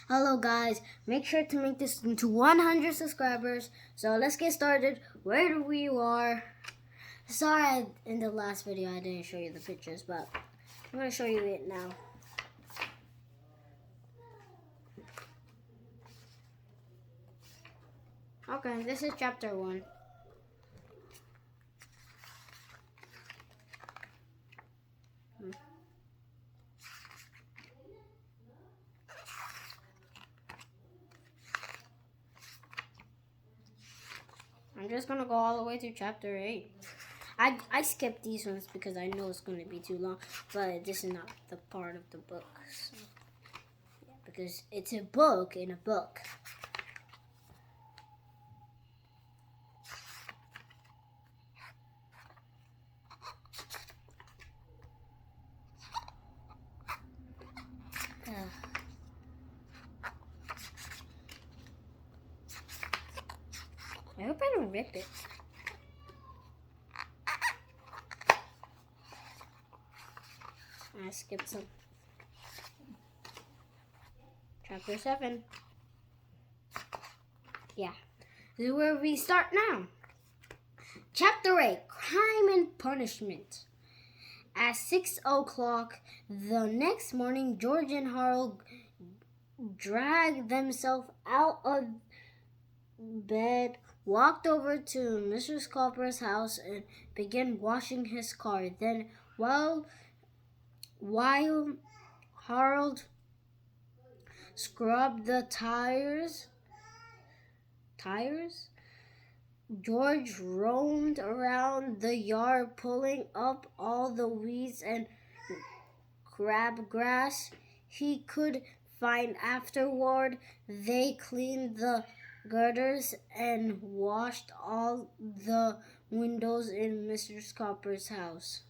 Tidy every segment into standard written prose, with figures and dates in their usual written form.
Hello guys, make sure to make this into 100 subscribers. So let's get started. Where we are. Sorry in the last video I didn't show you the pictures, but I'm going to show you it now. Okay, this is chapter 1. I'm just going to go all the way to chapter 8. I skipped these ones because I know it's going to be too long, but this is not the part of the book. So, yeah, because it's a book in a book. I hope I don't rip it. I skipped some. Chapter 7. Yeah. This is where we start now. Chapter 8. Crime and Punishment. At 6 o'clock the next morning, George and Harold dragged themselves out of bed, walked over to Mrs. Copper's house, and began washing his car. Then, while Harold scrubbed the tires, George roamed around the yard, pulling up all the weeds and crabgrass he could find. Afterward, they cleaned the gutters and washed all the windows in Mrs. Copper's house.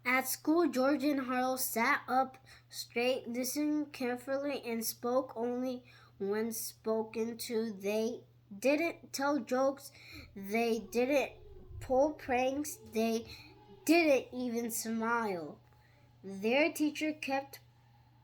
At school, George and Harold sat up straight, listened carefully, and spoke only when spoken to. They didn't tell jokes, they didn't pull pranks, they didn't even smile. Their teacher kept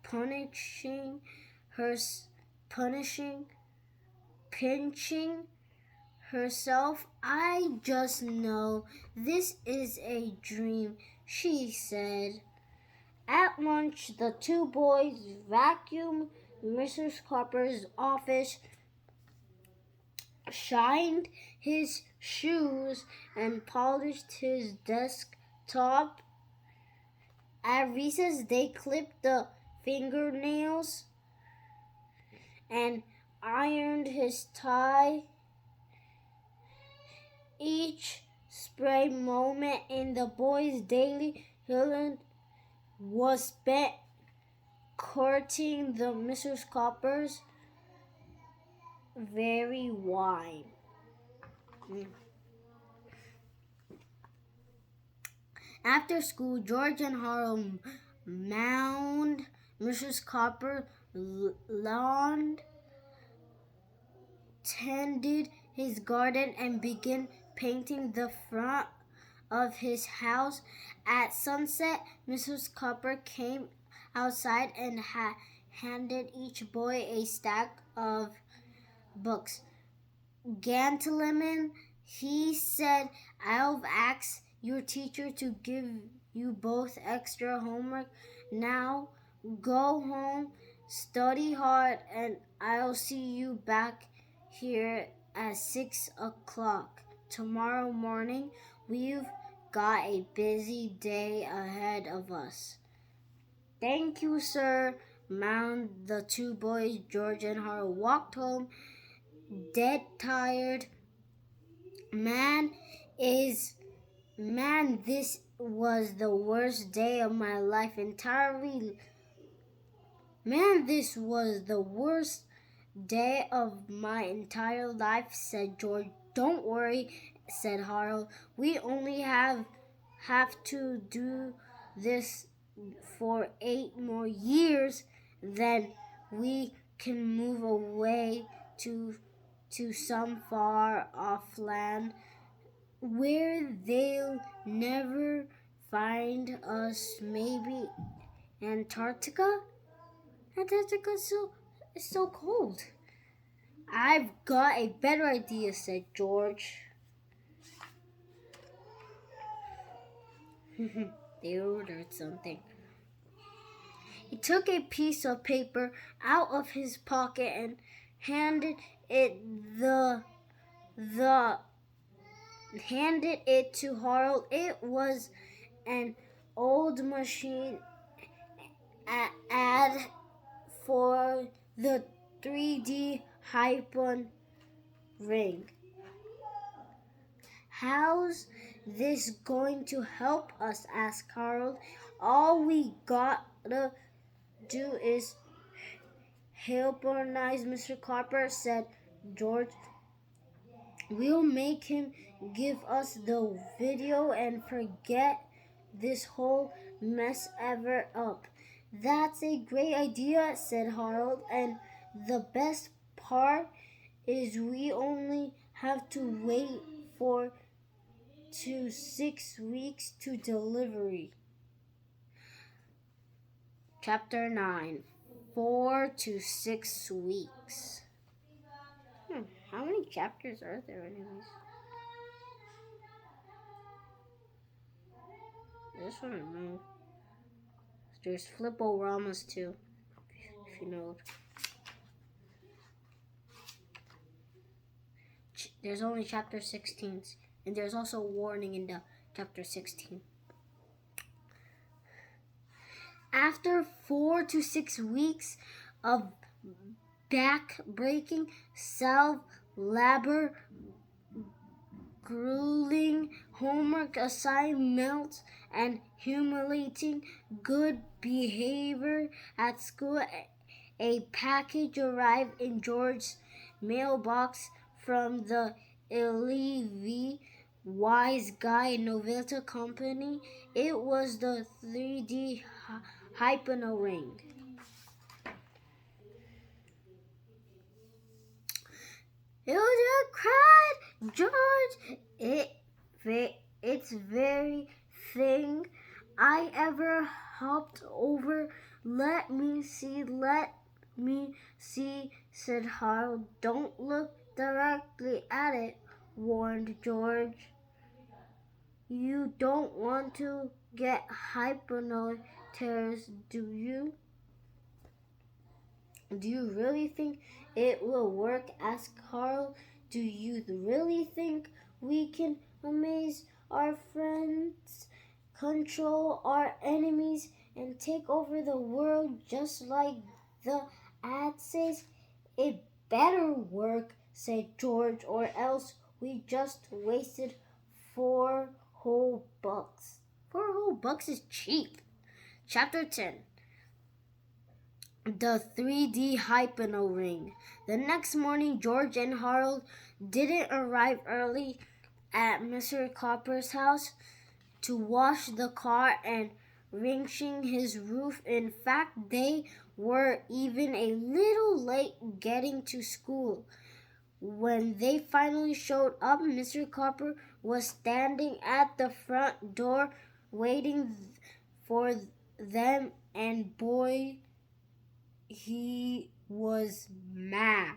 pinching herself. I just know this is a dream, she said. At lunch, the two boys vacuumed Mrs. Copper's office, shined his shoes, and polished his desktop. At recess, they clipped the fingernails and ironed his tie. Each spare moment in the boys' daily healing was spent courting the Mrs. Copper's very wine. After school, George and Harold mound Mrs. Copper's lawn, tended his garden, and began painting the front of his house. At sunset, Mrs. Copper came outside and handed each boy a stack of books. Gentlemen, he said, I've asked your teacher to give you both extra homework. Now go home, study hard, and I'll see you back here at 6 o'clock tomorrow morning. We've got a busy day ahead of us. Thank you, sir, moaned the two boys. George and Harold walked home, dead tired. Man, this was the worst day of my life entirely. Man, this was the worst day of my entire life, said George. Don't worry, said Harold. We only have to do this for 8 more years. Then we can move away to some far off land where they'll never find us maybe Antarctica? Antarctica is so cold. I've got a better idea, said George. They ordered something. He took a piece of paper out of his pocket and handed it handed it to Harold. It was an old machine ad for the 3D Hyphen ring. How's this going to help us? Asked Harold. All we gotta do is hypnotize Mr. Carper, said George. We'll make him give us the video and forget this whole mess ever up. That's a great idea, said Harold, and the best part is we only have to wait for 6 weeks to delivery. Chapter 9. 4 to 6 weeks. How many chapters are there anyways? This one I don't know. There's Flip-O-Ramas too, if you know. There's only chapter 16, and there's also a warning in the chapter 16. After 4 to 6 weeks of back-breaking, self-labor, grueling homework assignments, and humiliating good behavior at school, a package arrived in George's mailbox from the L.V. Wise Guy Novelty Company. It was the 3D Hyphen ring. Hilda cried, George, it's very thing I ever hopped over. Let me see, said Harold. Don't look directly at it, warned George. You don't want to get hypnotized, do you? Do you really think it will work? Asked Harold. Do you really think we can amaze our friends, control our enemies, and take over the world just like the ad says? It better work, said George, or else we just wasted $4 whole bucks. $4 whole bucks is cheap. Chapter 10. The 3D Hyphen ring. The next morning, George and Harold didn't arrive early at Mr. Copper's house to wash the car and rinching his roof. In fact, they were even a little late getting to school. When they finally showed up, Mr. Copper was standing at the front door waiting for them, and boy, he was mad.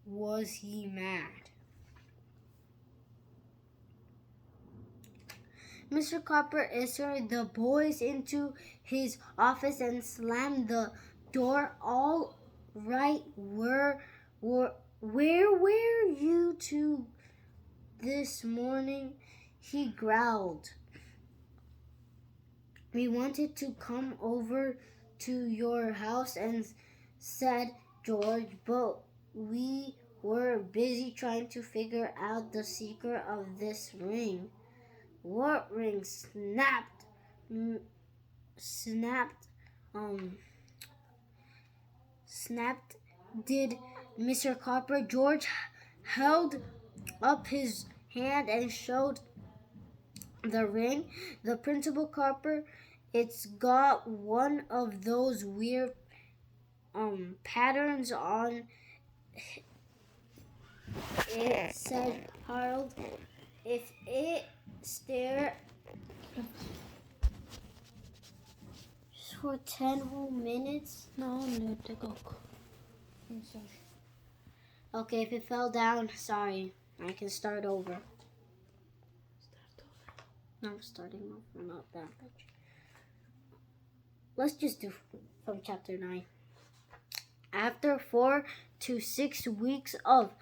Was he mad? Mr. Copper ushered the boys into his office and slammed the door. All right, where were you two this morning? He growled. We wanted to come over to your house, and said George, but we were busy trying to figure out the secret of this ring. What ring? Snapped. Did Mr. Copper. George held up his hand and showed the ring. The Principal Copper, it's got one of those weird patterns on it, said Harold. If it Just for 10 whole minutes? No, nu det går. I'm sorry. Okay, if it fell down, sorry. I can start over. No, I'm starting over, not that much. Let's just do from chapter 9. After 4 to 6 weeks of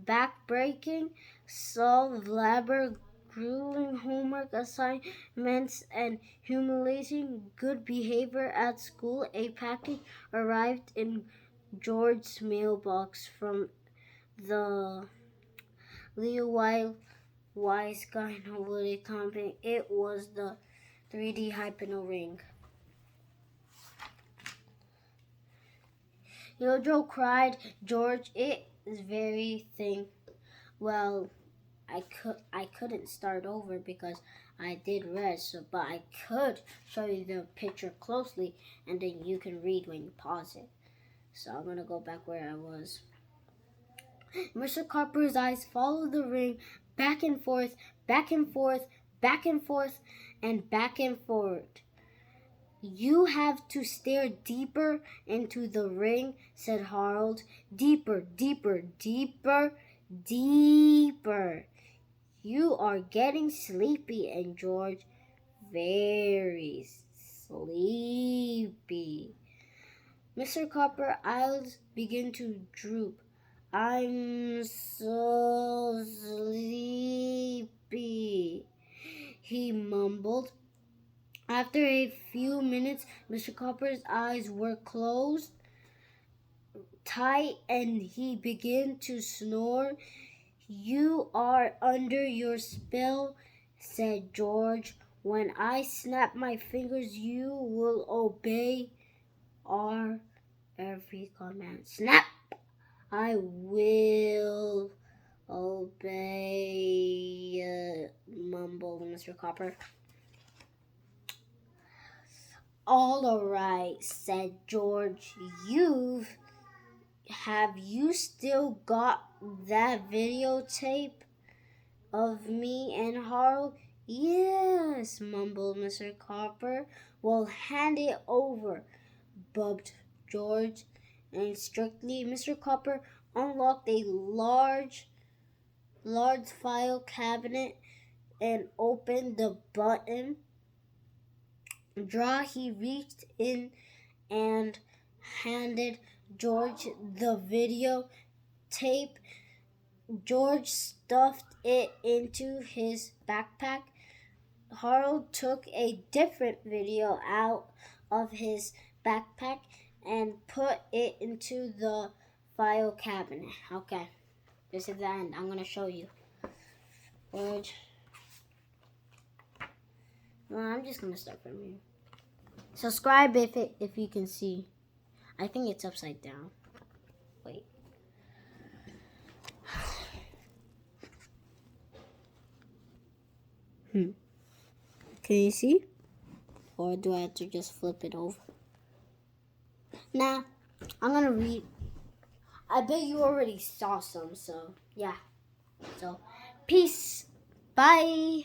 backbreaking, self-labor, grueling homework assignments, and humiliating good behavior at school, a package arrived in George's mailbox from the Leo Wise Guy Novelty Company. It was the 3D Hypno Ring. Yojo cried, George, it is very thing. Well, I couldn't start over because I did rest, but I could show you the picture closely and then you can read when you pause it. So I'm gonna go back where I was. Mr. Carper's eyes followed the ring back and forth, back and forth, back and forth, and back and forth. You have to stare deeper into the ring, said Harold. Deeper, deeper, deeper, deeper. You are getting sleepy, and George, very sleepy. Mr. Copper's eyes began to droop. I'm so sleepy, he mumbled. After a few minutes, Mr. Copper's eyes were closed tight and he began to snore. You are under your spell, said George. When I snap my fingers, you will obey our every command. Snap! I will obey, mumbled Mr. Copper. All right, said George. Have you still got that videotape of me and Harold? Yes, mumbled Mr. Copper. Well, hand it over, bubbed George. And strictly, Mr. Copper unlocked a large file cabinet and opened the button drawer. He reached in and handed George the video tape. George stuffed it into his backpack. Harold took a different video out of his backpack and put it into the file cabinet. Okay, this is the end. I'm going to show you. George. Well, I'm just going to start from here. Subscribe if you can see. I think it's upside down. Wait. Can you see? Or do I have to just flip it over? Nah, I'm gonna read. I bet you already saw some, so yeah. So, peace. Bye.